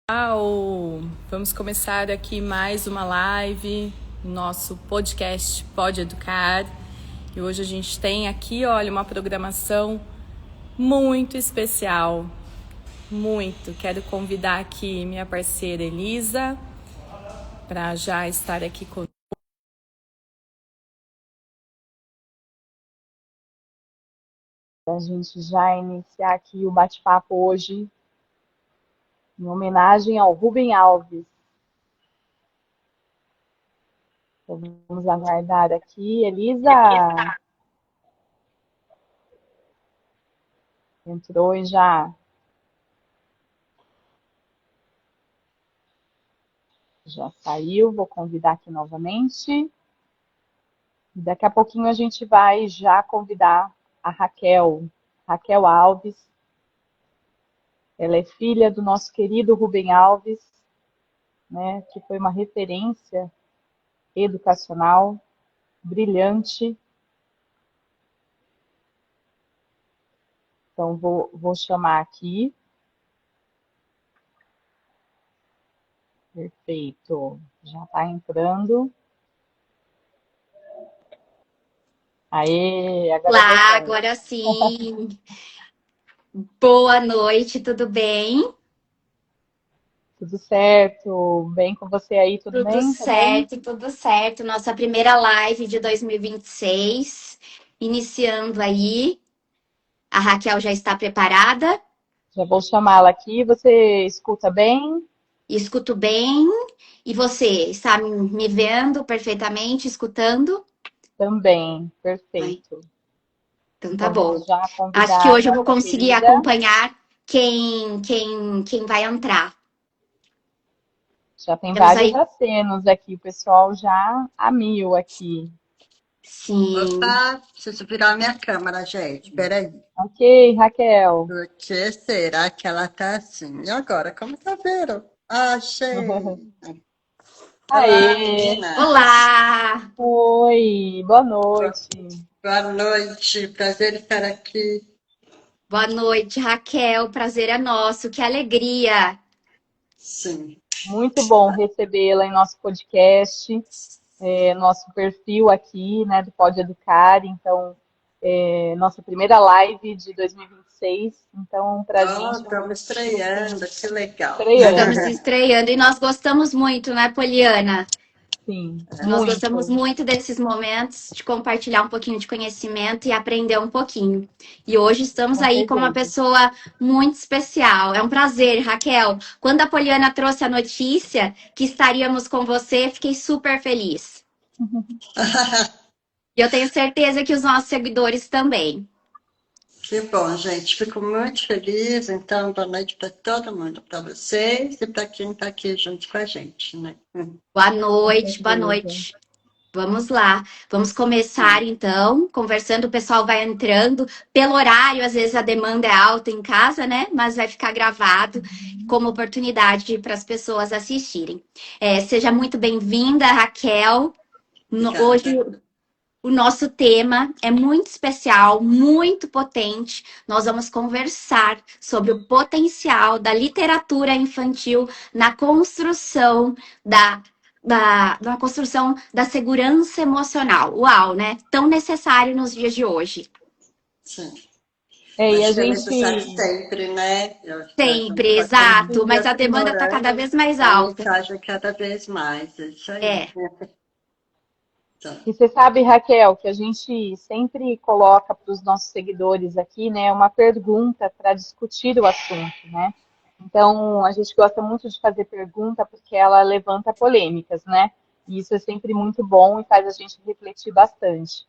Pessoal, vamos começar aqui mais uma live, nosso podcast Pode Educar. E hoje a gente tem aqui, olha, uma programação muito especial, muito. Quero convidar aqui minha parceira Elisa para já estar aqui conosco. A gente já iniciar aqui o bate-papo hoje em homenagem ao Rubem Alves. Então, vamos aguardar aqui. Elisa entrou e já saiu. Vou convidar aqui novamente. Daqui a pouquinho a gente vai já convidar a Raquel Alves. Ela é filha do nosso querido Rubem Alves, né, que foi uma referência educacional brilhante. Então, vou chamar aqui. Perfeito. Já está entrando. Aê, Olá, agora sim. Boa noite, tudo bem? Tudo certo? Bem com você aí, tudo Tudo bem também? certo, tudo certo. Nossa primeira live de 2026, iniciando aí. A Raquel já está preparada? Já vou chamá-la aqui. Você escuta bem? Escuto bem. E você, está me vendo perfeitamente, escutando? Também, Ai, perfeito. então tá Então bom. vamos já Acho que convidar a hoje eu vou nossa conseguir querida. acompanhar quem vai entrar. Já tem Temos vários aí. acenos aqui, o pessoal já a mil aqui. Sim. Opa, preciso virar minha câmera, gente. Peraí. Ok, Raquel. Por que será que ela tá assim? E agora, como tá vendo? Achei. Olá, Aê! menina. Olá! Oi, boa Boa noite. boa noite. Prazer em estar aqui. Boa noite, Raquel. Prazer é nosso. Que alegria. Sim. Muito bom recebê-la em nosso podcast. Nosso perfil aqui, né, do Pode Educar. Então, nossa primeira live de 2026. Então, para a Oh, gente é muito estamos estreando, que legal. Estamos estreando. estreando e nós gostamos muito, né, Poliana? Sim, Nós gostamos muito, muito desses momentos de compartilhar um pouquinho de conhecimento e aprender um pouquinho. E hoje estamos com aí com uma certeza. pessoa muito especial. É um prazer, Raquel. Quando a Poliana trouxe a notícia que estaríamos com você, fiquei super feliz. E eu tenho certeza que os nossos seguidores também. Que bom, gente. Fico muito feliz. Então, boa noite para todo mundo, para vocês e para quem está aqui junto com a gente, né? Boa Com noite, boa certeza. noite. Vamos lá, vamos começar então, conversando, o pessoal vai entrando, pelo horário, às vezes a demanda é alta em casa, né? Mas vai ficar gravado como oportunidade para as pessoas assistirem. Seja muito bem-vinda, Raquel. Hoje Obrigada. o nosso tema é muito especial, muito potente. Nós vamos conversar sobre o potencial da literatura infantil na construção da construção da segurança emocional. Uau, né? Tão necessário nos dias de hoje. Sim. E a Acho que é necessário gente, sempre, né? Eu acho que a gente Sempre, está cada exato, dia mas a demanda está cada aprimorando vez mais a alta. mensagem cada vez mais. É isso aí. É. Então, e você sabe, Raquel, que a gente sempre coloca para os nossos seguidores aqui, né, uma pergunta para discutir o assunto, né? Então, a gente gosta muito de fazer pergunta porque ela levanta polêmicas, né? E isso é sempre muito bom e faz a gente refletir bastante.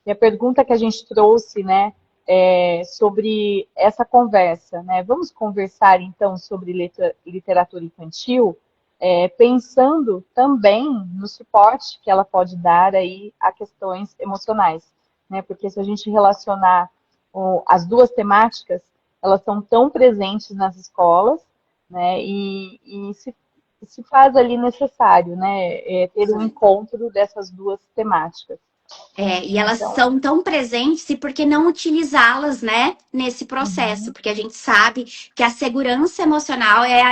E a pergunta que a gente trouxe, né, é sobre essa conversa, né? Vamos conversar então sobre literatura infantil, pensando também no suporte que ela pode dar aí a questões emocionais, né? Porque se a gente relacionar as duas temáticas, elas são tão presentes nas escolas, né? E se faz ali necessário, né? Ter um sim. encontro dessas duas temáticas. E elas Então, são tão presentes e por que não utilizá-las, né, nesse processo? uhum, Porque a gente sabe que a segurança emocional é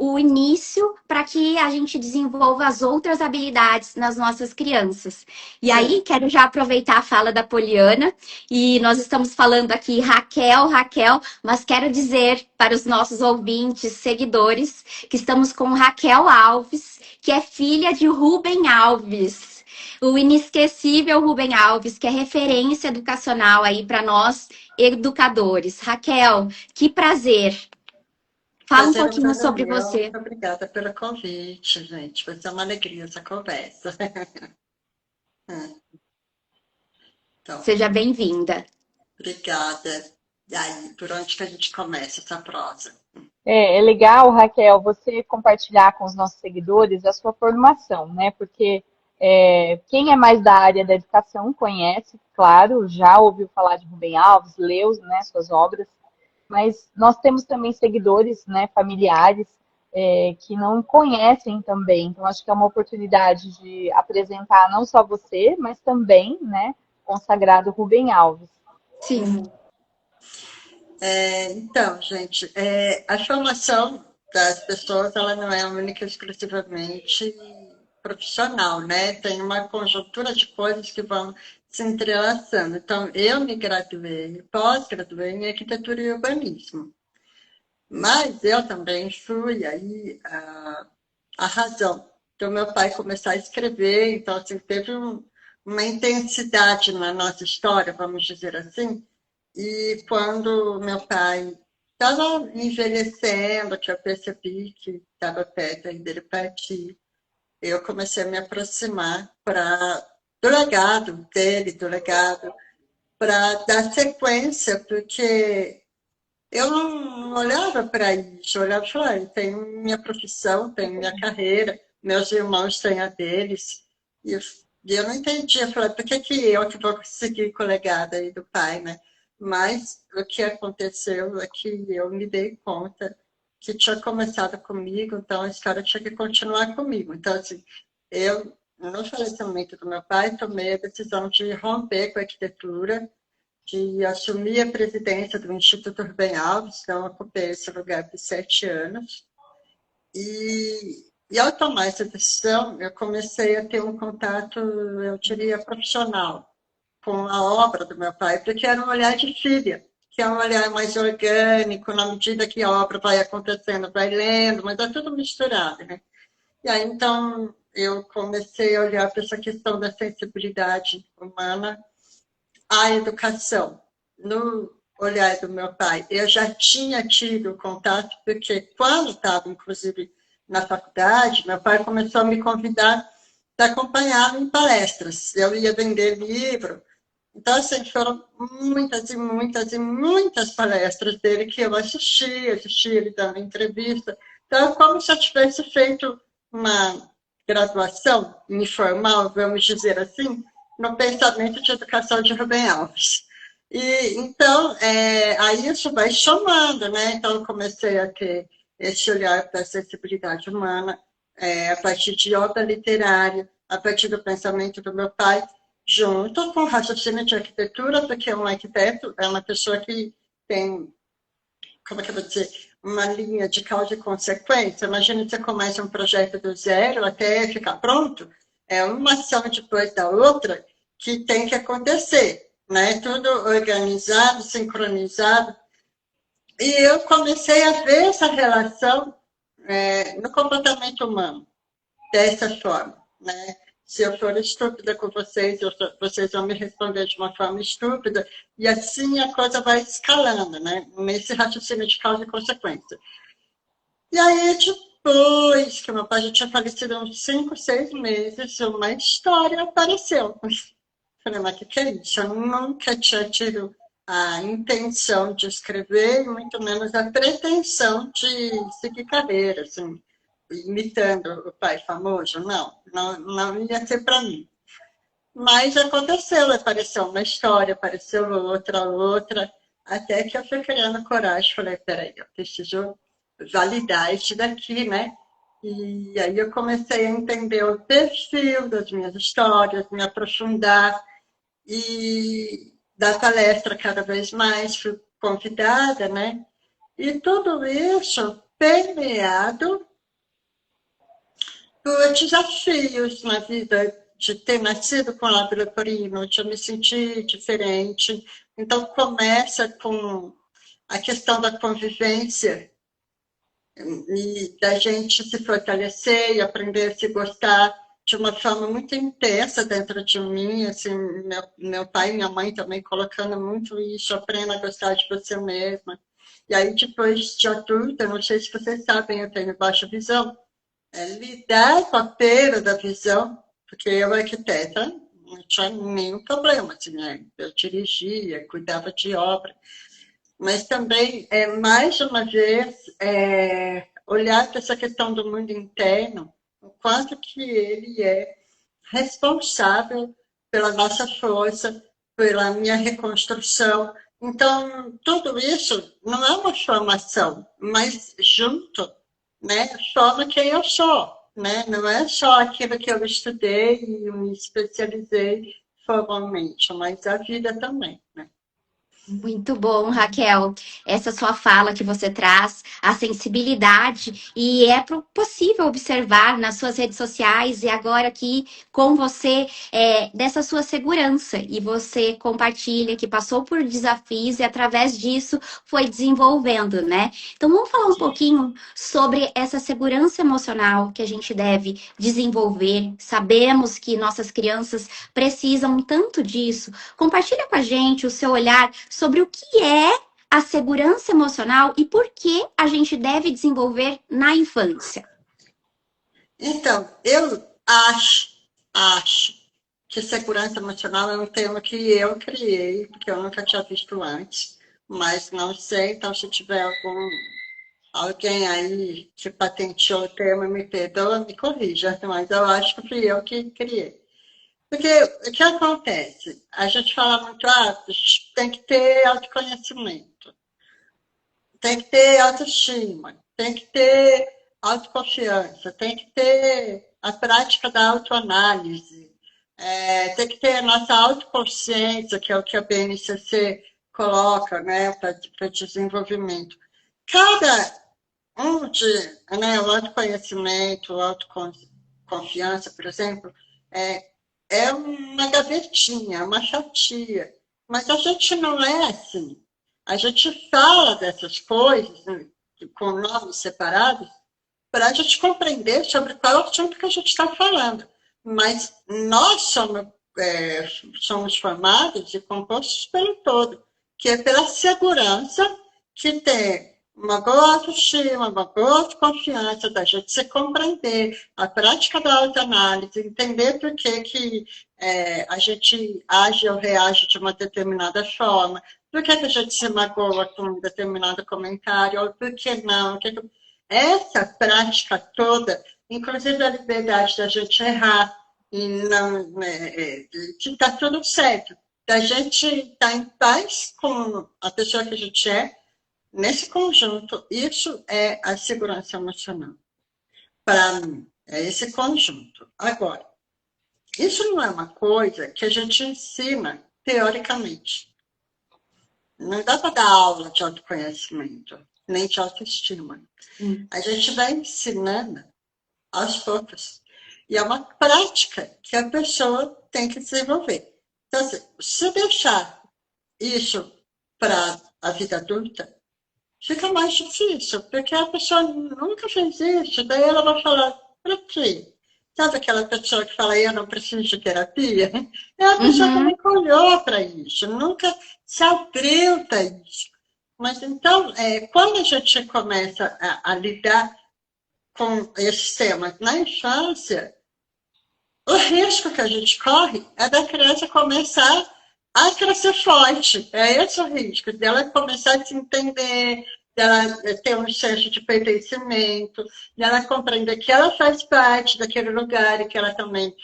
o início para que a gente desenvolva as outras habilidades nas nossas crianças. E aí, Sim. quero já aproveitar a fala da Poliana, e nós estamos falando aqui Raquel, Raquel, mas quero dizer para os nossos ouvintes, seguidores, que estamos com Raquel Alves, que é filha de Rubem Alves. O inesquecível Rubem Alves, que é referência educacional aí para nós, educadores. Raquel, que prazer. Fala um Prazer é pouquinho todo sobre meu. você. Muito obrigada pelo convite, gente. Vai ser uma alegria essa conversa. Então, Seja bem-vinda. obrigada. E aí, por onde que a gente começa essa prosa? é legal, Raquel, você compartilhar com os nossos seguidores a sua formação, né? Porque quem é mais da área da educação conhece, claro, já ouviu falar de Rubem Alves, leu, né, suas obras, mas nós temos também seguidores, né, familiares, que não conhecem também. Então, acho que é uma oportunidade de apresentar não só você, mas também, né, consagrado Rubem Alves. Sim, Então, gente, a formação das pessoas, ela não é única e exclusivamente profissional, né? Tem uma conjuntura de coisas que vão se entrelaçando. Então, eu me graduei, pós-graduei em arquitetura e urbanismo. Mas eu também fui aí a razão do meu pai começar a escrever, então assim, teve uma intensidade na nossa história, vamos dizer assim, e quando meu pai estava envelhecendo, que eu percebi que estava perto aí dele partir, eu comecei a me aproximar do legado dele, do legado, para dar sequência, porque eu não olhava para isso, eu olhava e falava, tenho minha profissão, tenho minha carreira, meus irmãos têm a deles, e eu não entendia, eu falava, por que eu que vou seguir com o legado aí do pai, né? Mas o que aconteceu é que eu me dei conta que tinha começado comigo, então a história tinha que continuar comigo. Então, assim, eu, no falecimento do meu pai, tomei a decisão de romper com a arquitetura, de assumir a presidência do Instituto Rubem Alves, então eu ocupei esse lugar por 7 anos. E ao tomar essa decisão, eu comecei a ter um contato, eu diria, profissional com a obra do meu pai, porque era um olhar de filha, que é um olhar mais orgânico, na medida que a obra vai acontecendo, vai lendo, mas é tudo misturado, né? E aí, então, eu comecei a olhar para essa questão da sensibilidade humana à educação. No olhar do meu pai, eu já tinha tido contato, porque quando estava, inclusive, na faculdade, meu pai começou a me convidar para acompanhá-lo em palestras. Eu ia vender livro. Então, assim, foram muitas e muitas e muitas palestras dele que eu assisti ele dando entrevista. Então, é como se eu tivesse feito uma graduação informal, vamos dizer assim, no pensamento de educação de Rubem Alves. E, então, aí isso vai chamando, né? Então, eu comecei a ter esse olhar para a sensibilidade humana, a partir de obra literária, a partir do pensamento do meu pai, junto com o raciocínio de arquitetura, porque um arquiteto é uma pessoa que tem, como é que eu vou dizer, uma linha de causa e consequência. Imagina que você começa um projeto do zero até ficar pronto, é uma ação depois da outra que tem que acontecer, né? Tudo organizado, sincronizado. E eu comecei a ver essa relação no comportamento humano, dessa forma, né? Se eu for estúpida com vocês, vocês vão me responder de uma forma estúpida, e assim a coisa vai escalando, né? Nesse raciocínio de causa e consequência. E aí, depois que meu pai já tinha falecido há uns 5, 6 meses, uma história apareceu. Falei, mas o que é isso? Eu nunca tinha tido a intenção de escrever, e muito menos a pretensão de seguir carreira, assim, imitando o pai famoso. Não ia ser para mim. Mas aconteceu, apareceu uma história, apareceu outra, até que eu fui criando coragem. Falei, peraí, eu preciso validar isso daqui, né? E aí eu comecei a entender o perfil das minhas histórias, me aprofundar e dar palestra cada vez mais, fui convidada, né? E tudo isso permeado por desafios na vida, de ter nascido com lábio leporino, de eu me sentir diferente. Então, começa com a questão da convivência e da gente se fortalecer e aprender a se gostar de uma forma muito intensa dentro de mim. Assim, meu pai e minha mãe também colocando muito isso, aprenda a gostar de você mesma. E aí, depois de adulta, não sei se vocês sabem, eu tenho baixa visão. Lidar com a perda da visão, porque eu, arquiteta, não tinha nenhum problema, assim, né? Eu dirigia, cuidava de obra, mas também, mais uma vez, olhar para essa questão do mundo interno, o quanto que ele é responsável pela nossa força, pela minha reconstrução. Então, tudo isso não é uma formação, mas junto, né, forma quem eu sou, né? Não é só aquilo que eu estudei e me especializei formalmente, mas a vida também, né? Muito bom, Raquel. Essa sua fala que você traz, a sensibilidade, e é possível observar nas suas redes sociais e agora aqui com você, dessa sua segurança. E você compartilha que passou por desafios e através disso foi desenvolvendo, né? Então vamos falar um pouquinho sobre essa segurança emocional que a gente deve desenvolver. Sabemos que nossas crianças precisam tanto disso. Compartilha com a gente o seu olhar sobre o que é a segurança emocional e por que a gente deve desenvolver na infância. Então, eu acho que segurança emocional é um termo que eu criei, porque eu nunca tinha visto antes, mas não sei, então se tiver alguém aí que patenteou o termo, me perdoa, me corrija, mas eu acho que fui eu que criei. Porque o que acontece? A gente fala muito, tem que ter autoconhecimento, tem que ter autoestima, tem que ter autoconfiança, tem que ter a prática da autoanálise, tem que ter a nossa autoconsciência, que é o que a BNCC coloca, né, para desenvolvimento. Cada né, o autoconhecimento, a autoconfiança, por exemplo, é uma gavetinha, uma fatia. Mas a gente não é assim. A gente fala dessas coisas, né, com nomes separados, para a gente compreender sobre qual assunto que a gente está falando. Mas nós somos formados e compostos pelo todo, que é pela segurança que tem uma boa autoestima, uma boa autoconfiança, da gente se compreender, a prática da autoanálise, entender por que a gente age ou reage de uma determinada forma, por que a gente se magoa com um determinado comentário, ou por que não. Essa prática toda, inclusive a liberdade da gente errar, e não, que está tudo certo, da gente estar em paz com a pessoa que a gente é. Nesse conjunto, isso é a segurança emocional. Para mim, é esse conjunto. Agora, isso não é uma coisa que a gente ensina teoricamente. Não dá para dar aula de autoconhecimento, nem de autoestima. A gente vai ensinando aos poucos. E é uma prática que a pessoa tem que desenvolver. Então, assim, se deixar isso para a vida adulta, fica mais difícil, porque a pessoa nunca fez isso, daí ela vai falar, para quê? Sabe aquela pessoa que fala, eu não preciso de terapia? É a pessoa que nunca olhou para isso, nunca se abriu para isso. Mas então, quando a gente começa a lidar com esses temas na infância, o risco que a gente corre é da criança começar a crescer forte. É esse o risco, dela começar a se entender, dela ter um senso de pertencimento, dela compreender que ela faz parte daquele lugar e que ela também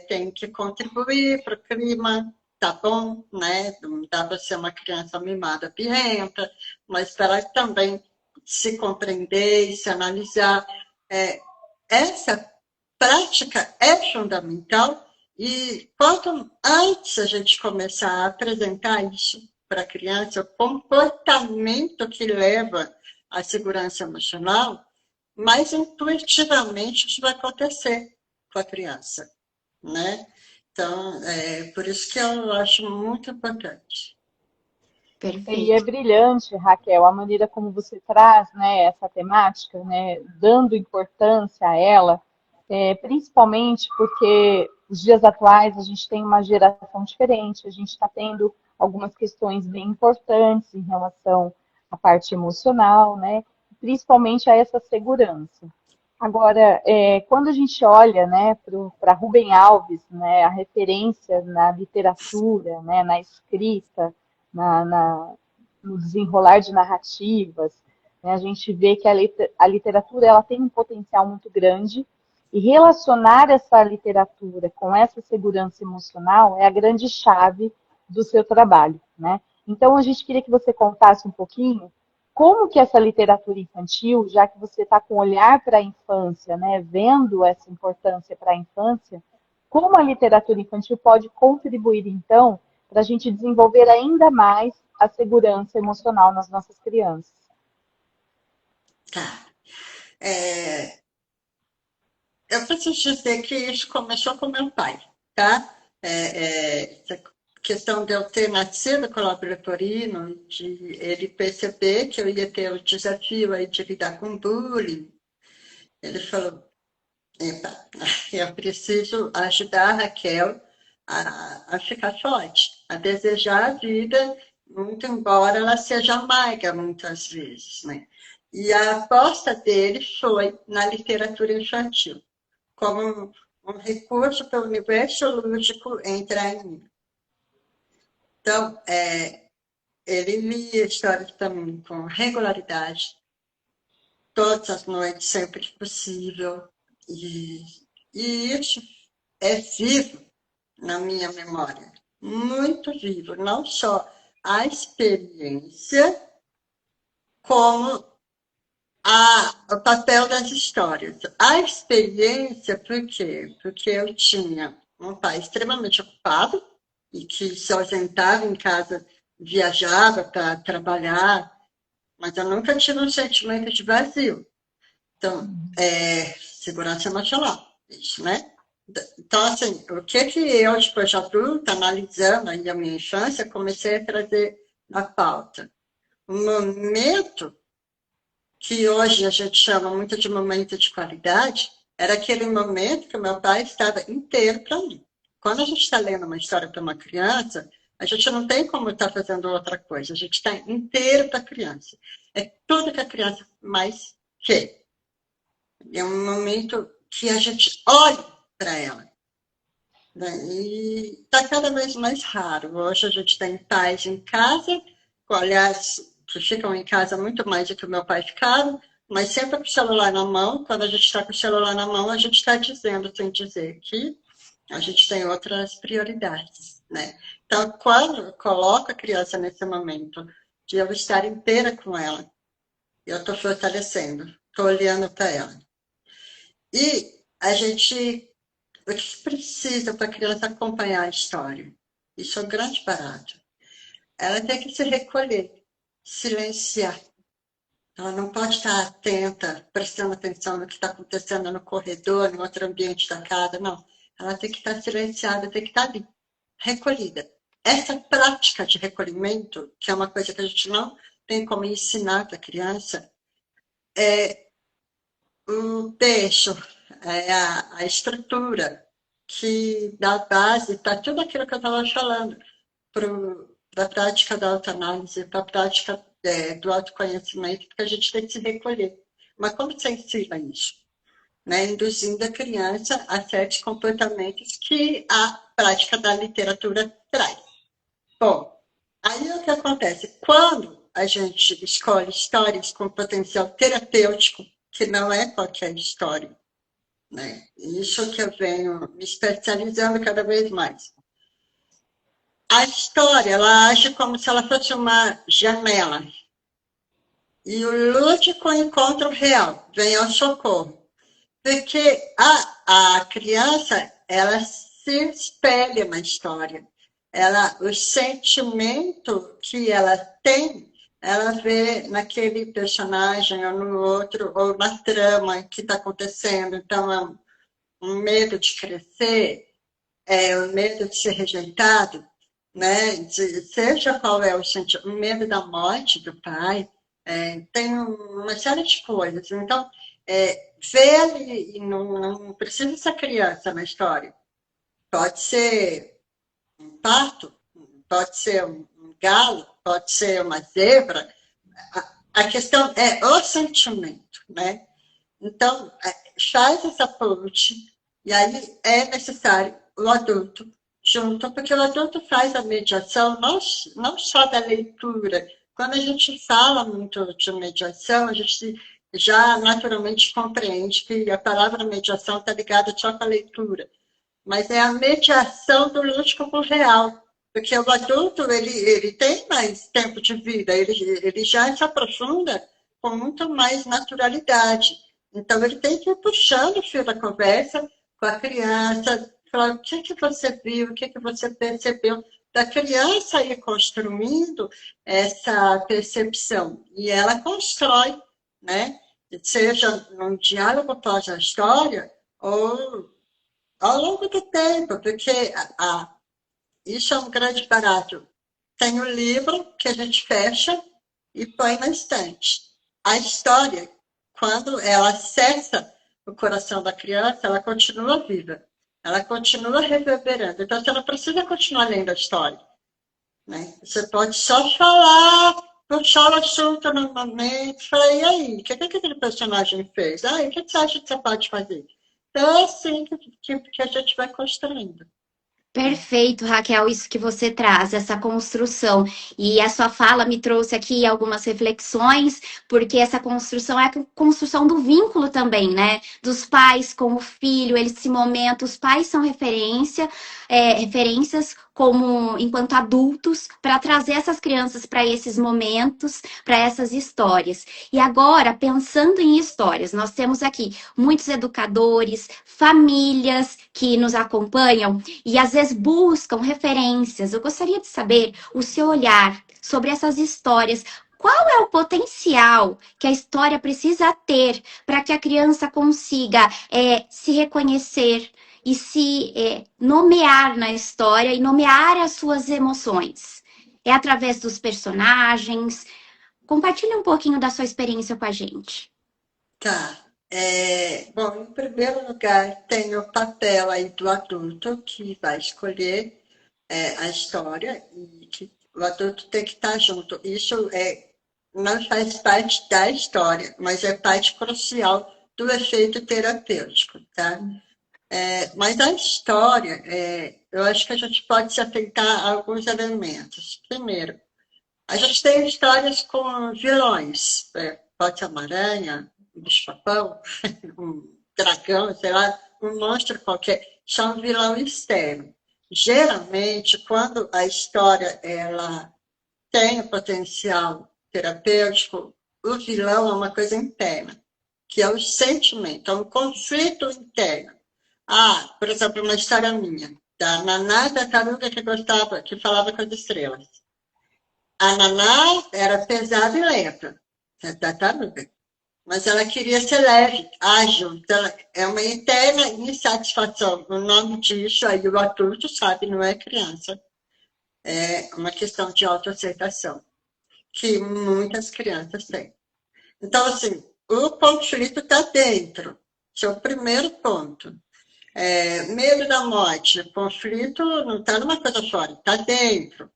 tem que contribuir para o clima. Tá bom, né? Não dá para ser uma criança mimada, pirrenta, mas para ela também se compreender e se analisar. essa prática é fundamental e quanto antes a gente começar a apresentar isso para a criança, o comportamento que leva à segurança emocional, mais intuitivamente isso vai acontecer com a criança, né? Então, por isso que eu acho muito importante. E é Perfeito. brilhante, Raquel, a maneira como você traz, né, essa temática, né, dando importância a ela, principalmente porque os dias atuais a gente tem uma geração diferente, a gente está tendo algumas questões bem importantes em relação à parte emocional, né, principalmente a essa segurança. Agora, quando a gente olha, né, para Rubem Alves, né, a referência na literatura, né, na escrita, no desenrolar de narrativas, né, a gente vê que a literatura ela tem um potencial muito grande e relacionar essa literatura com essa segurança emocional é a grande chave do seu trabalho, né? Então, a gente queria que você contasse um pouquinho como que essa literatura infantil, já que você está com olhar para a infância, né, vendo essa importância para a infância, como a literatura infantil pode contribuir, então, para a gente desenvolver ainda mais a segurança emocional nas nossas crianças. Tá. Eu preciso dizer que isso começou com meu pai, tá? Essa questão de eu ter nascido com laboratorino, de ele perceber que eu ia ter o desafio aí de lidar com bullying, ele falou, epa, eu preciso ajudar a Raquel a ficar forte, a desejar a vida, muito embora ela seja amarga muitas vezes, né? E a aposta dele foi na literatura infantil, como um recurso para o universo lúdico entrar em mim. Então, ele lia histórias para mim com regularidade, todas as noites, sempre que possível, e isso é vivo na minha memória, muito vivo, não só a experiência, como o papel das histórias. A experiência, por quê? Porque eu tinha um pai extremamente ocupado e que se ausentava em casa, viajava para trabalhar, mas eu nunca tive um sentimento de vazio. Então, segurança emocional, isso, né? Então, assim, o que eu, depois de adulta, analisando aí a minha infância, comecei a trazer na pauta? Um momento que hoje a gente chama muito de momento de qualidade, era aquele momento que o meu pai estava inteiro para mim. Quando a gente está lendo uma história para uma criança, a gente não tem como estar fazendo outra coisa, a gente está inteiro para a criança. É tudo que a criança mais quer. É um momento que a gente olha para ela. Né? E está cada vez mais raro. Hoje a gente tem pais em casa, aliás, que ficam em casa muito mais do que o meu pai ficava, mas sempre com o celular na mão. Quando a gente está com o celular na mão, a gente está dizendo, sem dizer, que a gente tem outras prioridades. Né? Então, quando eu coloco a criança nesse momento de eu estar inteira com ela, eu estou fortalecendo, estou olhando para ela. E a gente, o que precisa para a criança acompanhar a história? Isso é um grande barato. Ela tem que se recolher, silenciar. Ela não pode estar atenta, prestando atenção no que está acontecendo no corredor, no outro ambiente da casa, não. Ela tem que estar silenciada, tem que estar ali, recolhida. Essa prática de recolhimento, que é uma coisa que a gente não tem como ensinar para a criança, o texto, a estrutura que dá base para tudo aquilo que eu estava falando, para a prática da autoanálise, para a prática do autoconhecimento, porque a gente tem que se recolher. Mas como você ensina isso? Né? Induzindo a criança a certos comportamentos que a prática da literatura traz. Bom, aí o que acontece? Quando a gente escolhe histórias com potencial terapêutico, que não é qualquer história, né? Isso que eu venho me especializando cada vez mais. A história, ela age como se ela fosse uma janela. E o lúdico encontra o real, vem ao socorro. Porque a criança, ela se espelha na história. O sentimento que ela tem, ela vê naquele personagem ou no outro, ou na trama que está acontecendo. Então, é um medo de crescer, o medo de ser rejeitado, né? Seja qual é o sentimento, o medo da morte do pai, tem uma série de coisas. Então, ver ali, e não precisa ser criança na história, pode ser um pato, pode ser um galo, pode ser uma zebra. A questão é o sentimento, né? Então, faz essa ponte, e aí é necessário o adulto junto, porque o adulto faz a mediação não só da leitura. Quando a gente fala muito de mediação, a gente já naturalmente compreende que a palavra mediação está ligada só com a leitura, mas é a mediação do lúdico com o real, porque o adulto ele tem mais tempo de vida, ele já se aprofunda com muito mais naturalidade. Então, ele tem que ir puxando o fio da conversa com a criança, falar o que você viu, o que você percebeu, da criança ir construindo essa percepção. E ela constrói, né? Seja num diálogo após a história, ou ao longo do tempo, porque isso é um grande barato. Tem o livro que a gente fecha e põe na estante. A história, quando ela acessa o coração da criança, ela continua viva. Ela continua reverberando. Então, você não precisa continuar lendo a história. Né? Você pode só falar, puxar o assunto no momento, falar, e aí, o que aquele personagem fez? Ah, e o que você acha que você pode fazer? Então, é assim que a gente vai construindo. Perfeito, Raquel, isso que você traz, essa construção. E a sua fala me trouxe aqui algumas reflexões, porque essa construção é a construção do vínculo também, né? Dos pais com o filho, esse momento, os pais são referências como enquanto adultos para trazer essas crianças para esses momentos, para essas histórias. E agora, pensando em histórias, nós temos aqui muitos educadores, famílias que nos acompanham e às vezes buscam referências. Eu gostaria de saber o seu olhar sobre essas histórias. Qual é o potencial que a história precisa ter para que a criança consiga se reconhecer e se nomear na história e nomear as suas emoções? É através dos personagens? Compartilhe um pouquinho da sua experiência com a gente. Tá. Bom, em primeiro lugar, tem o papel aí do adulto que vai escolher a história e que o adulto tem que estar junto. Isso não faz parte da história, mas é parte crucial do efeito terapêutico, tá? Mas a história, eu acho que a gente pode se atentar a alguns elementos. Primeiro, a gente tem histórias com vilões, pode ser uma aranha, um bicho-papão, um dragão, sei lá, um monstro qualquer, são um vilão externo. Geralmente, quando a história ela tem o potencial terapêutico, o vilão é uma coisa interna, que é o sentimento, é um conflito interno. Por exemplo, uma história minha, da Naná Tartaruga que falava com as estrelas. A Naná era pesada e lenta, tartaruga. Mas ela queria ser leve, ágil. Então, é uma eterna insatisfação. O nome disso, aí o adulto sabe, não é criança. É uma questão de autoaceitação, que muitas crianças têm. Então, assim, o conflito está dentro. Esse é o primeiro ponto. Medo da morte. O conflito não está numa coisa fora, está dentro.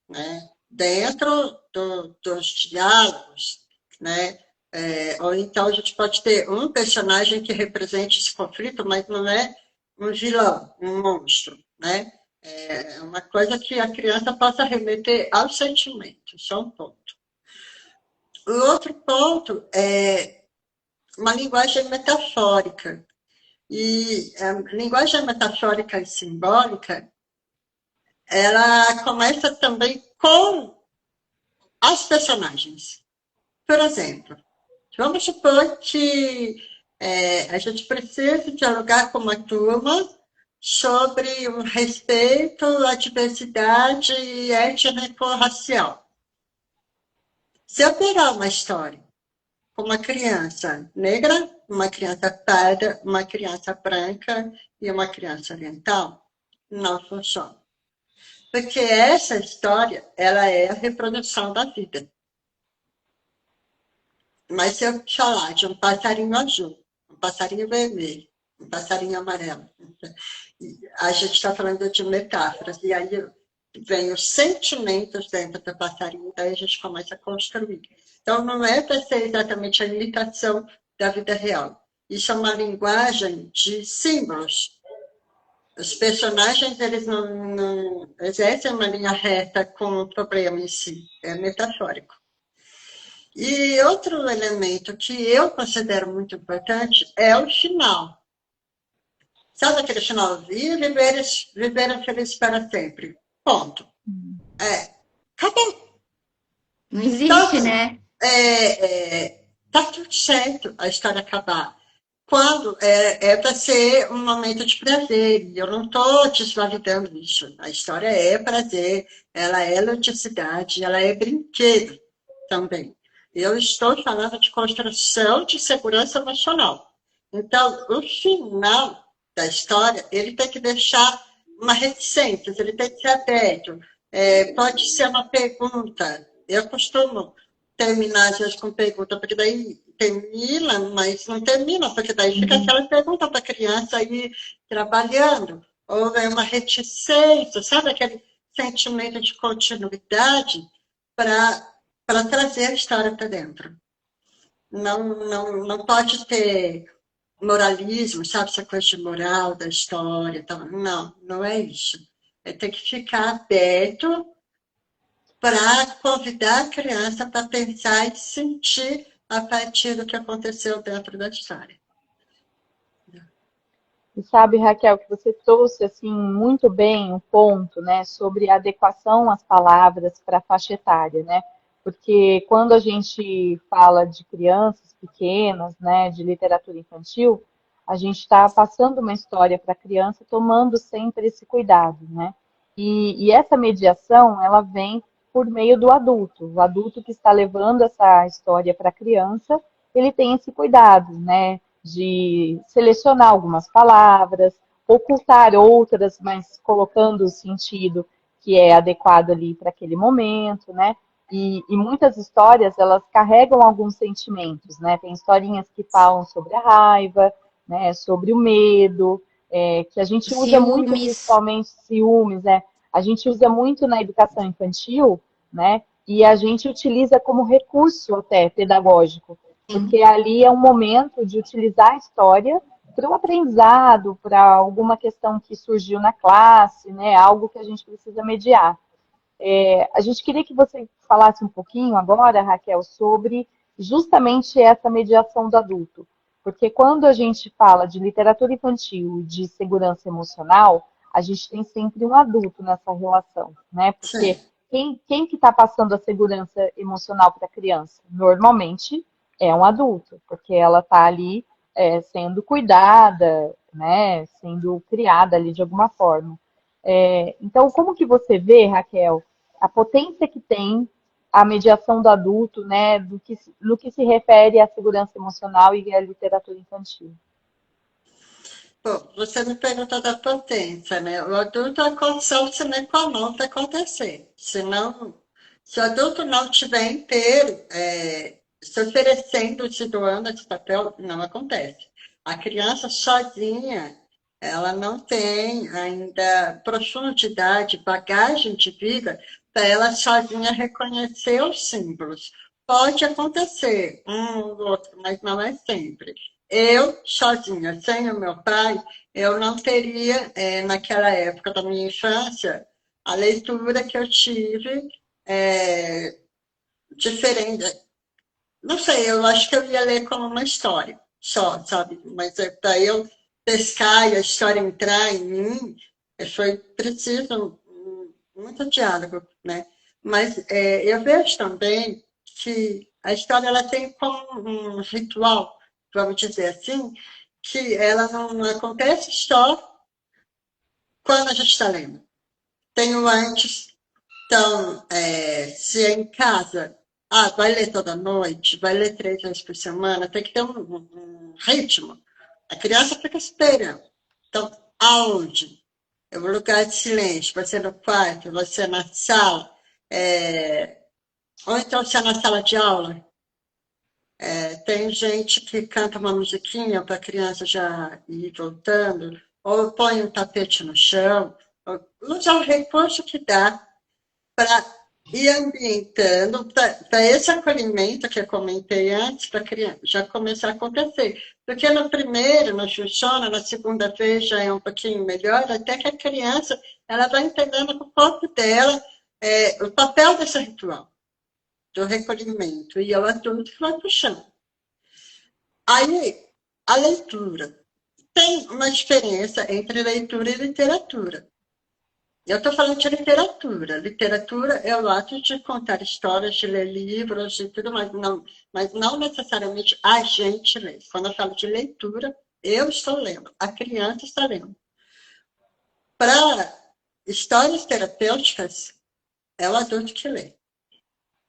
Né? Dentro dos diálogos, né? Ou então a gente pode ter um personagem que represente esse conflito, mas não é um vilão, um monstro, né? É uma coisa que a criança possa remeter ao sentimento, isso é um ponto. O outro ponto é uma linguagem metafórica. E a linguagem metafórica e simbólica, ela começa também com as personagens. Por exemplo, vamos supor que A gente precisa dialogar com uma turma sobre o respeito à diversidade étnico-racial. Se eu pegar uma história com uma criança negra, uma criança parda, uma criança branca e uma criança oriental, não funciona. Porque essa história, ela é a reprodução da vida. Mas se eu falar de um passarinho azul, um passarinho vermelho, um passarinho amarelo, a gente está falando de metáforas, e aí vem os sentimentos dentro do passarinho, daí a gente começa a construir. Então, não é para ser exatamente a imitação da vida real. Isso é uma linguagem de símbolos. Os personagens, eles não exercem uma linha reta com o problema em si, é metafórico. E outro elemento que eu considero muito importante é o final. Sabe aquele finalzinho? Viveram felizes para sempre. Ponto. Acabou. Não existe, né? Tá tudo certo a história acabar. Quando é para ser um momento de prazer, e eu não estou desvalidando isso. A história é prazer, ela é ludicidade, ela é brinquedo também. Eu estou falando de construção de segurança emocional. Então, o final da história, ele tem que deixar uma reticência, ele tem que ser aberto. Pode ser uma pergunta. Eu costumo terminar, às vezes, com pergunta, porque daí termina, mas não termina, porque daí fica aquela pergunta para a criança aí trabalhando. Ou é uma reticência, sabe aquele sentimento de continuidade para trazer a história para dentro. Não pode ter moralismo, sabe, essa coisa de moral da história. Tal. Não é isso. Tem que ficar aberto para convidar a criança para pensar e sentir a partir do que aconteceu dentro da história. E sabe, Raquel, que você trouxe assim muito bem um ponto, né, sobre a adequação às palavras para a faixa etária, né? Porque quando a gente fala de crianças pequenas, né, de literatura infantil, a gente está passando uma história para a criança, tomando sempre esse cuidado, né? E essa mediação, ela vem por meio do adulto. O adulto que está levando essa história para a criança, ele tem esse cuidado, né? De selecionar algumas palavras, ocultar outras, mas colocando o sentido que é adequado ali para aquele momento, né? E muitas histórias, elas carregam alguns sentimentos, né? Tem historinhas que falam sobre a raiva, né? Sobre o medo, que a gente usa muito, principalmente ciúmes, né? A gente usa muito na educação infantil, né? E a gente utiliza como recurso até pedagógico, porque ali é um momento de utilizar a história para o aprendizado, para alguma questão que surgiu na classe, né? Algo que a gente precisa mediar. A gente queria que você falasse um pouquinho agora, Raquel, sobre justamente essa mediação do adulto. Porque quando a gente fala de literatura infantil, de segurança emocional, a gente tem sempre um adulto nessa relação, né? Porque quem que está passando a segurança emocional para a criança? Normalmente é um adulto, porque ela está ali sendo cuidada, né? Sendo criada ali de alguma forma. Então, como que você vê, Raquel, a potência que tem a mediação do adulto, né, no que se refere à segurança emocional e à literatura infantil? Bom, você me perguntou da potência, né? O adulto é a condição sine qua non para acontecer. Se o adulto não estiver inteiro, se oferecendo, se doando esse papel, não acontece. A criança sozinha, ela não tem ainda profundidade, bagagem de vida para ela sozinha reconhecer os símbolos. Pode acontecer, ou outro, mas não é sempre. Eu, sozinha, sem o meu pai, eu não teria, naquela época da minha infância, a leitura que eu tive diferente. Não sei, eu acho que eu ia ler como uma história só, sabe? Mas para eu pescar e a história entrar em mim, foi preciso muito diálogo, né? Mas eu vejo também que a história ela tem como um ritual vamos dizer assim, que ela não acontece só quando a gente está lendo. Tem o antes. Então, se é em casa, vai ler toda noite, vai ler 3 vezes por semana, tem que ter um ritmo. A criança fica esperando. Então, aonde? É um lugar de silêncio, vai ser no quarto, vai ser na sala, ou então se é na sala de aula. Tem gente que canta uma musiquinha para a criança já ir voltando, ou põe um tapete no chão, usa o recurso que dá para ir ambientando, para esse acolhimento que eu comentei antes, para a criança já começar a acontecer. Porque no primeiro não funciona, na segunda vez já é um pouquinho melhor, até que a criança ela vai entendendo com o corpo dela o papel desse ritual, do recolhimento, e ela tudo que vai puxando. Aí, a leitura. Tem uma diferença entre leitura e literatura. Eu estou falando de literatura. Literatura é o ato de contar histórias, de ler livros e tudo mais, mas não necessariamente a gente lê. Quando eu falo de leitura, eu estou lendo, a criança está lendo. Para histórias terapêuticas, é o adulto que lê.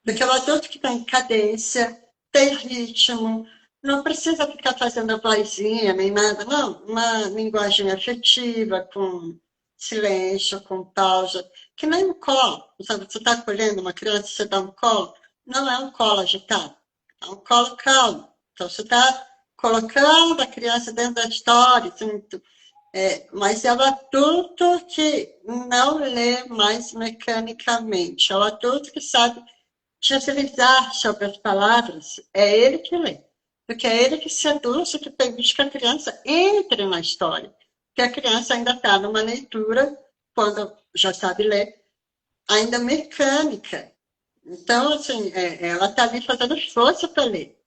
Porque é o adulto que está em cadência, tem ritmo, não precisa ficar fazendo a vozinha nem nada, não. Uma linguagem afetiva, com silêncio, com pausa, que nem um colo. Sabe? Você está acolhendo uma criança, você dá um colo, não é um colo agitado, é um colo calmo. Então, você está colocando a criança dentro da história, mas é o adulto que não lê mais mecanicamente, é o adulto que sabe deslizar sobre as palavras, é ele que lê. Porque é ele que seduz, que permite que a criança entre na história. Porque a criança ainda está numa leitura, quando já sabe ler, ainda mecânica. Então, assim, ela está ali fazendo esforço para ler.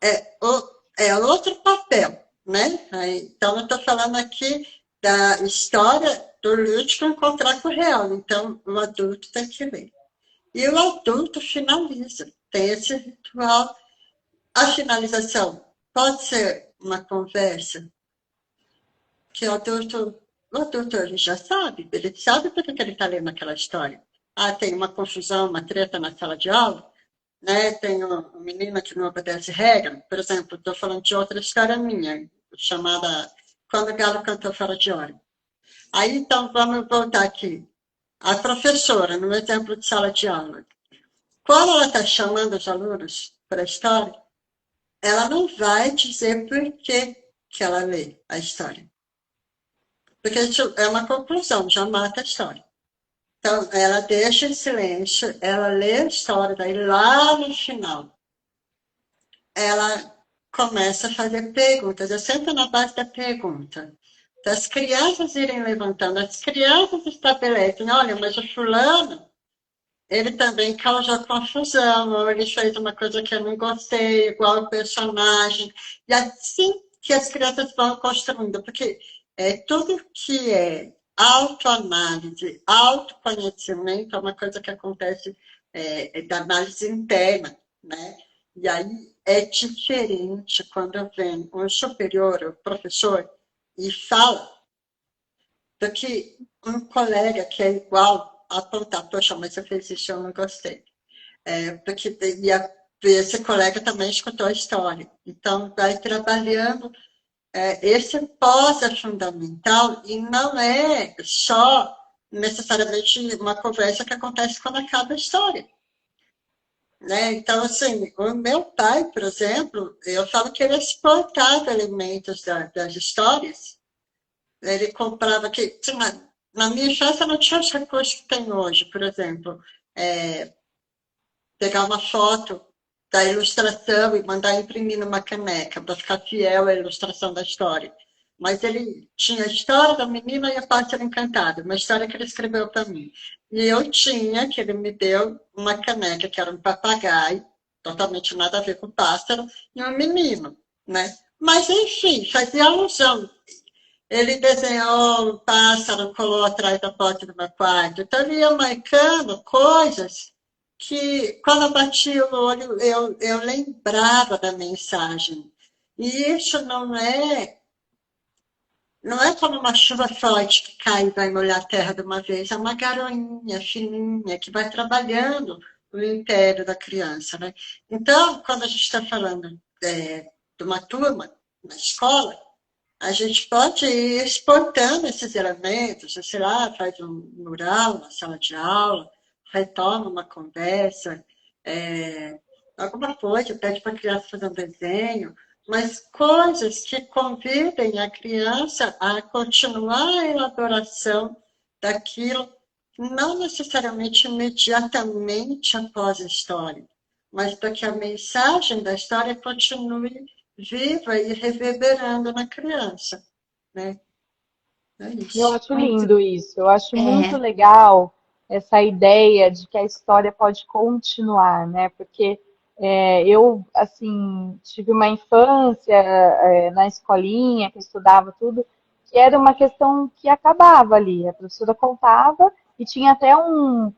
É outro papel, né? Então, eu estou falando aqui da história do lúdico encontrar com o real. Então, o adulto tem que ler. E o adulto finaliza, tem esse ritual. A finalização pode ser uma conversa que o adulto ele já sabe, ele sabe por que ele está lendo aquela história. Tem uma confusão, uma treta na sala de aula, né? Tem uma menina que não obedece regra, por exemplo, estou falando de outra história minha, chamada Quando o Galo Cantou Fora de Hora. Aí, então, vamos voltar aqui. A professora, no exemplo de sala de aula, quando ela está chamando os alunos para a história, ela não vai dizer por que ela lê a história. Porque isso é uma conclusão, já mata a história. Então, ela deixa em silêncio, ela lê a história, daí lá no final, ela começa a fazer perguntas, eu sempre na base da pergunta. Então, as crianças irem levantando, as crianças estabelecem, olha, mas o fulano, ele também causou confusão, ou ele fez uma coisa que eu não gostei, igual o personagem. E assim que as crianças vão construindo, porque tudo que é autoanálise, autoconhecimento é uma coisa que acontece da análise interna, né? E aí é diferente quando vem um superior, o professor, e fala do que um colega que é igual apontar, poxa, mas você fez isso, eu não gostei. Porque esse colega também escutou a história. Então, vai trabalhando. Esse pós é fundamental e não é só necessariamente uma conversa que acontece quando acaba a história. Né? Então, assim, o meu pai, por exemplo, eu falo que ele exportava elementos das histórias. Ele comprava que na minha infância não tinha os recursos que tem hoje, por exemplo, pegar uma foto da ilustração e mandar imprimir numa caneca para ficar fiel à ilustração da história. Mas ele tinha a história da menina e a pássaro encantado, uma história que ele escreveu para mim. E eu tinha, que ele me deu, uma caneca que era um papagaio, totalmente nada a ver com pássaro, e um menino, né? Mas, enfim, fazia alusão. Ele desenhou um pássaro, colou atrás da porta do meu quarto. Então, ele ia marcando coisas que, quando eu batia o olho, eu lembrava da mensagem. E isso não é como uma chuva forte que cai e vai molhar a terra de uma vez, é uma garoinha fininha que vai trabalhando o império da criança, né? Então, quando a gente está falando de uma turma na escola, a gente pode ir exportando esses elementos, sei lá, faz um mural na sala de aula, retoma uma conversa, alguma coisa, pede para a criança fazer um desenho, mas coisas que convidem a criança a continuar a elaboração daquilo, não necessariamente imediatamente após a história, mas para que a mensagem da história continue viva e reverberando na criança, né? É Eu isso. acho Muito, lindo isso. Eu acho muito é, legal essa ideia de que a história pode continuar, né? Porque eu, assim, tive uma infância na escolinha, que eu estudava tudo, que era uma questão que acabava ali. A professora contava e tinha até um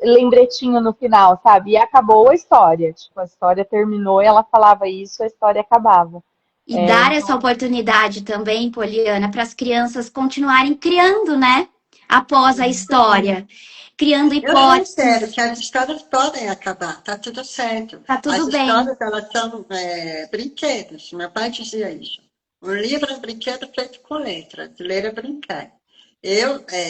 lembretinho no final, sabe? E acabou a história. Tipo, a história terminou e ela falava isso, a história acabava. e dar essa oportunidade também, Poliana, para as crianças continuarem criando, né? Após a história, criando Eu reitero hipóteses, que as histórias podem acabar, tá tudo certo. tá As tudo bem. histórias, elas são brinquedos. Meu pai dizia isso. Um livro é um brinquedo feito com letras. Ler é brincar.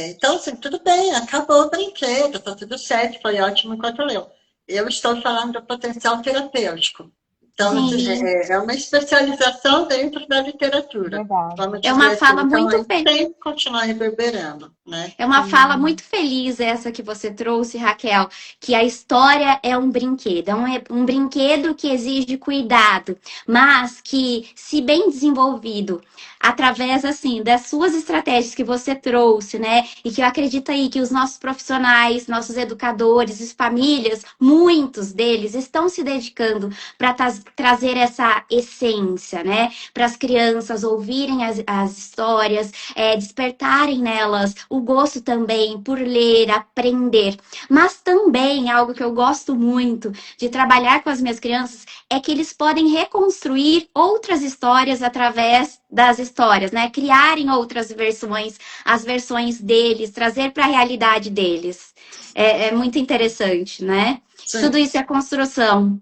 Então, assim, tudo bem, acabou o brinquedo, tá tudo certo, foi ótimo enquanto leu. Eu estou falando do potencial terapêutico. Então, assim, Sim, é uma especialização dentro da literatura. Verdade. Vamos é dizer uma assim. fala Então, muito aí tem que continuar reverberando, né? É uma fala muito feliz essa que você trouxe, Raquel, que a história é um brinquedo, um brinquedo que exige cuidado, mas que, se bem desenvolvido, através assim das suas estratégias que você trouxe, né, e que eu acredito aí que os nossos profissionais, nossos educadores, as famílias, muitos deles estão se dedicando para trazer essa essência, né, para as crianças ouvirem as histórias, despertarem nelas o gosto também por ler, aprender. Mas também algo que eu gosto muito de trabalhar com as minhas crianças é que eles podem reconstruir outras histórias através das histórias, né? Criarem outras versões, as versões deles, trazer para a realidade deles. É muito interessante, né? Tudo Sim, isso é construção.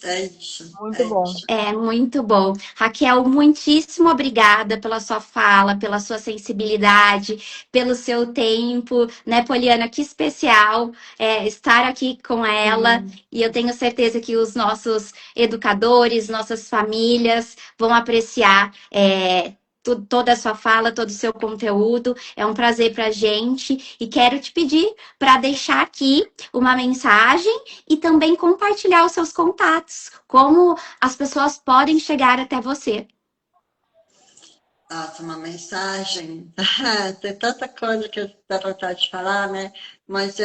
é isso, Muito é bom. isso. É muito bom. Raquel, muitíssimo obrigada pela sua fala, pela sua sensibilidade, pelo seu tempo, né, Poliana? Que especial estar aqui com ela. E eu tenho certeza que os nossos educadores, nossas famílias vão apreciar. Toda a sua fala, todo o seu conteúdo. É um prazer para a gente. E quero te pedir para deixar aqui uma mensagem e também compartilhar os seus contatos. Como as pessoas podem chegar até você. Nossa, uma mensagem. Tem tanta coisa que dá vontade de falar, né? Mas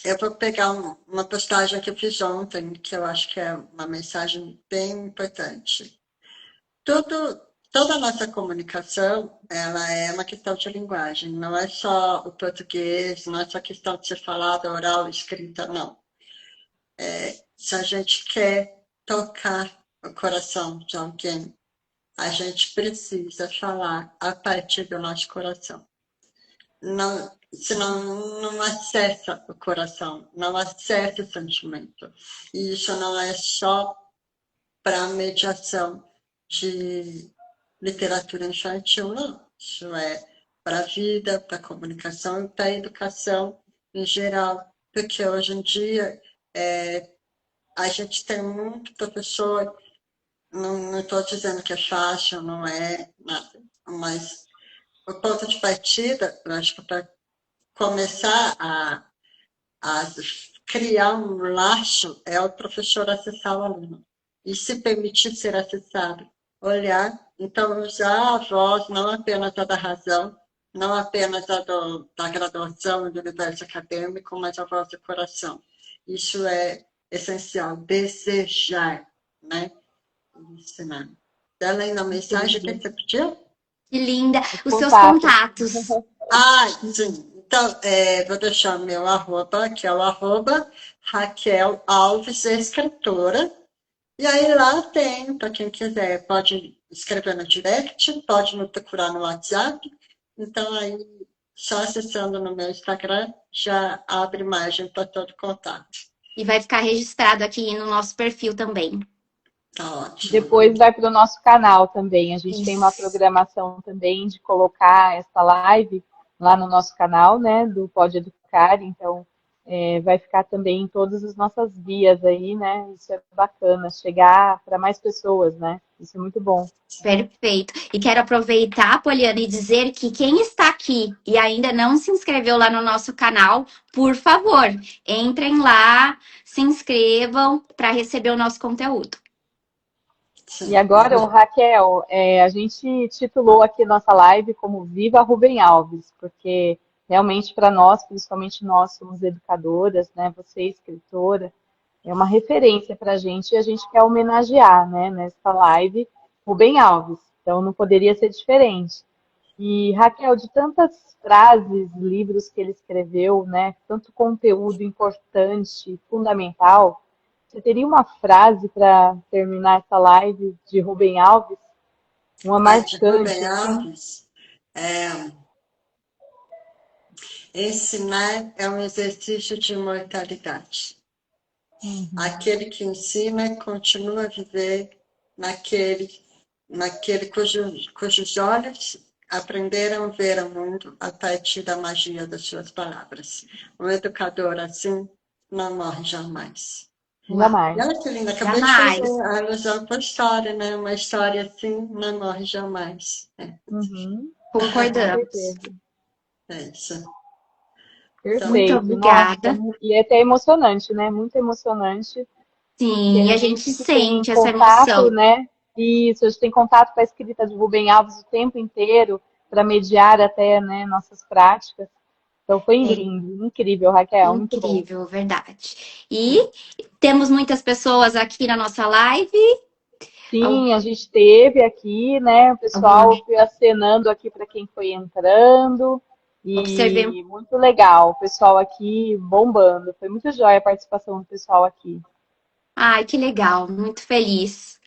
eu vou pegar uma postagem que eu fiz ontem, que eu acho que é uma mensagem bem importante. Tudo, toda a nossa comunicação, ela é uma questão de linguagem. Não é só o português, não é só questão de ser falada, oral, escrita, não. Se a gente quer tocar o coração de alguém, a gente precisa falar a partir do nosso coração. Não, senão não acessa o coração, não acessa o sentimento. E isso não é só para mediação de literatura infantil, não. Isso é para a vida, para a comunicação e para a educação em geral. Porque hoje em dia a gente tem muito professor, não estou dizendo que é fácil, não é nada, mas o ponto de partida, eu acho que para começar a criar um laço é o professor acessar o aluno e se permitir ser acessado, olhar, então usar a voz não apenas a da razão, não apenas a da graduação do universo acadêmico, mas a voz do coração. Isso é essencial, desejar, né? Ensinar. Além da mensagem, o que você pediu? Que linda. Os seus Contato. contatos. Ah, sim. Então, vou deixar meu arroba, que é o arroba Raquel Alves, escritora. E aí lá tem, para quem quiser, pode escrever no direct, pode me procurar no WhatsApp. Então aí, só acessando no meu Instagram, já abre imagem para todo contato. E vai ficar registrado aqui no nosso perfil também. Tá ótimo. Depois vai para o nosso canal também. A gente tem uma Isso. programação também de colocar essa live lá no nosso canal, né, do Pode Educar. Então, vai ficar também em todas as nossas vias aí, né? Isso é bacana, chegar para mais pessoas, né? Isso é muito bom. Perfeito. E quero aproveitar, Poliana, e dizer que quem está aqui e ainda não se inscreveu lá no nosso canal, por favor, entrem lá, se inscrevam para receber o nosso conteúdo. E Sim. agora, Raquel, a gente titulou aqui nossa live como Viva Rubem Alves, porque realmente para nós, principalmente nós somos educadoras, né? Você, escritora, é uma referência para a gente e a gente quer homenagear, né, nessa live, Rubem Alves. Então não poderia ser diferente. E Raquel, de tantas frases, livros que ele escreveu, né, tanto conteúdo importante, fundamental, você teria uma frase para terminar essa live de Rubem Alves? Uma A de marcante, Rubem assim? Alves, ensinar é um exercício de imortalidade. Uhum. Aquele que ensina continua a viver naquele cujos olhos aprenderam a ver o mundo a partir da magia das suas palavras. Um educador assim não morre jamais. Uau, E Jamais. olha que linda, acabei de jamais. fazer a alusão com a história, né? Uma história assim não morre jamais. Uhum. Com Concordamos. certeza. É isso. Então, Muito Perfeito. Nossa, obrigada. e é até emocionante, né? Muito emocionante. Porque Sim, a e a gente gente que tem sente essa contato, emoção. né? Isso, a gente tem contato com a escrita de Rubem Alves o tempo inteiro para mediar até, né, nossas práticas. Então foi É lindo, incrível, Raquel, muito bom. incrível, verdade. E temos muitas pessoas aqui na nossa live. Sim, a gente teve aqui, né? O Alguma pessoal foi acenando aqui para quem foi entrando. observemos. E muito legal, o pessoal aqui bombando. Foi muito jóia a participação do pessoal aqui. Ai, que legal, muito feliz.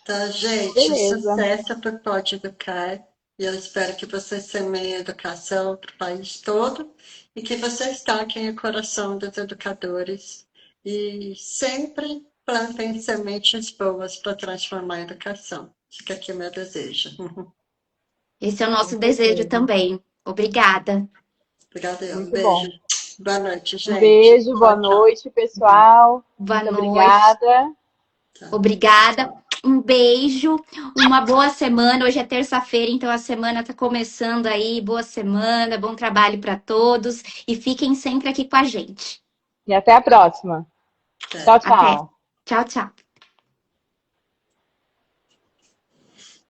Então, gente, Beleza. sucesso para o Pode Educar. E eu espero que vocês semeiem educação para o país todo e que vocês toquem o coração dos educadores e sempre plantem sementes boas para transformar a educação. Fica aqui o meu desejo. Esse é o Com nosso desejo certeza. também. Obrigada. Obrigada, um Muito beijo. bom. Boa noite, Um gente. beijo, boa Tchau, tchau. noite, pessoal. Boa Muito noite. obrigada. Tchau. Obrigada. Um beijo. Uma boa semana. Hoje é terça-feira, então a semana está começando aí. Boa semana, bom trabalho para todos e fiquem sempre aqui com a gente. E até a próxima. Tchau. Tchau, Até. tchau. Tchau, tchau.